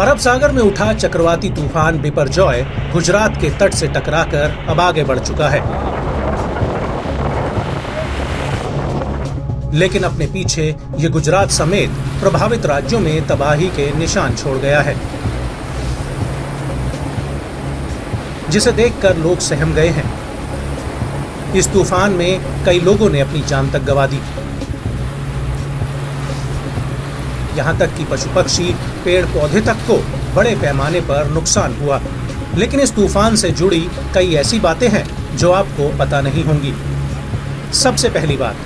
अरब सागर में उठा चक्रवाती तूफान बिपरजॉय गुजरात के तट से टकराकर अब आगे बढ़ चुका है, लेकिन अपने पीछे ये गुजरात समेत प्रभावित राज्यों में तबाही के निशान छोड़ गया है, जिसे देखकर लोग सहम गए हैं। इस तूफान में कई लोगों ने अपनी जान तक गंवा दी। यहां तक कि पशु पक्षी, पेड़ पौधे तक को बड़े पैमाने पर नुकसान हुआ। लेकिन इस तूफान से जुड़ी कई ऐसी बातें हैं जो आपको पता नहीं होंगी। सबसे पहली बात,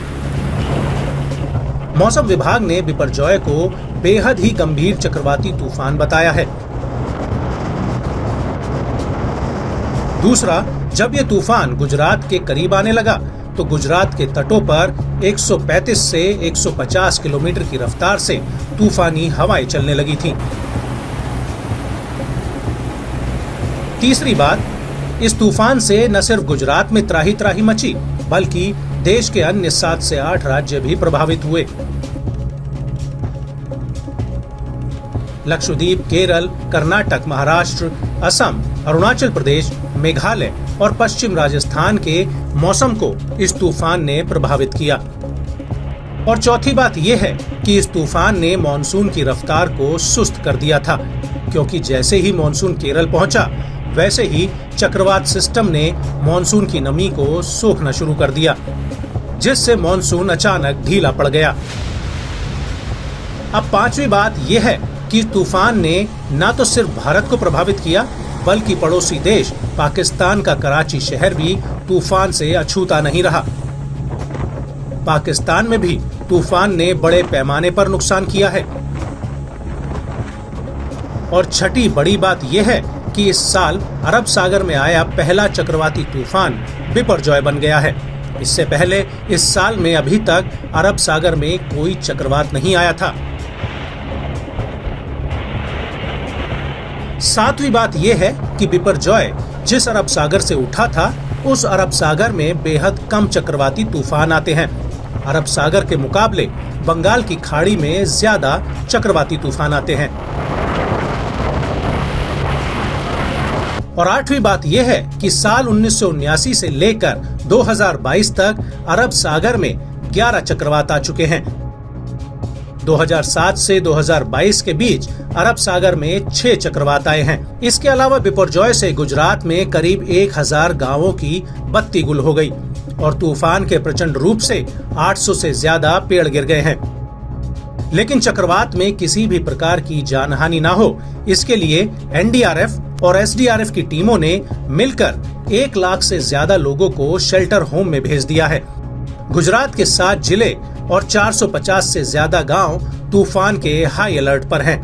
मौसम विभाग ने बिपरजॉय को बेहद ही गंभीर चक्रवाती तूफान बताया है। दूसरा, जब यह तूफान गुजरात के करीब आने लगा तो गुजरात के तटों पर 135 से 150 किलोमीटर की रफ्तार से तूफानी हवाएं चलने लगी थीं। तीसरी बात, इस तूफान से न सिर्फ गुजरात में त्राही त्राही मची, बल्कि देश के अन्य 7 से 8 राज्य भी प्रभावित हुए। लक्षद्वीप, केरल, कर्नाटक, महाराष्ट्र, असम, अरुणाचल प्रदेश, मेघालय और पश्चिम राजस्थान के मौसम को इस तूफान ने प्रभावित किया। और चौथी बात यह है कि इस तूफान ने मॉनसून की रफ्तार को सुस्त कर दिया था, क्योंकि जैसे ही मॉनसून केरल पहुंचा, वैसे ही चक्रवात सिस्टम ने मॉनसून की नमी को सोखना शुरू कर दिया, जिससे मॉनसून अचानक ढीला पड़ गया। अब पांचवी बात यह है कि तूफान ने न तो सिर्फ भारत को प्रभावित किया, बल्कि पड़ोसी देश पाकिस्तान का कराची शहर भी तूफान से अछूता नहीं रहा। पाकिस्तान में भी तूफान ने बड़े पैमाने पर नुकसान किया है। और छठी बड़ी बात यह है कि इस साल अरब सागर में आया पहला चक्रवाती तूफान बिपरजॉय बन गया है। इससे पहले इस साल में अभी तक अरब सागर में कोई चक्रवात नहीं आया था। सातवीं बात यह है कि बिपरजॉय जिस अरब सागर से उठा था, उस अरब सागर में बेहद कम चक्रवाती तूफान आते हैं। अरब सागर के मुकाबले बंगाल की खाड़ी में ज्यादा चक्रवाती तूफान आते हैं। और आठवीं बात यह है कि साल 1979 से लेकर 2022 तक अरब सागर में 11 चक्रवात आ चुके हैं। 2007 से 2022 के बीच अरब सागर में 6 चक्रवात आए हैं। इसके अलावा बिपरजॉय से गुजरात में करीब 1000 गांवों की बत्ती गुल हो गई और तूफान के प्रचंड रूप से 800 से ज्यादा पेड़ गिर गए हैं। लेकिन चक्रवात में किसी भी प्रकार की जानहानि ना हो, इसके लिए एनडीआरएफ और एसडीआरएफ की टीमों ने मिलकर 1 लाख से ज्यादा लोगों को शेल्टर होम में भेज दिया है। गुजरात के 7 जिले और 450 से ज्यादा गांव तूफान के हाई अलर्ट पर हैं।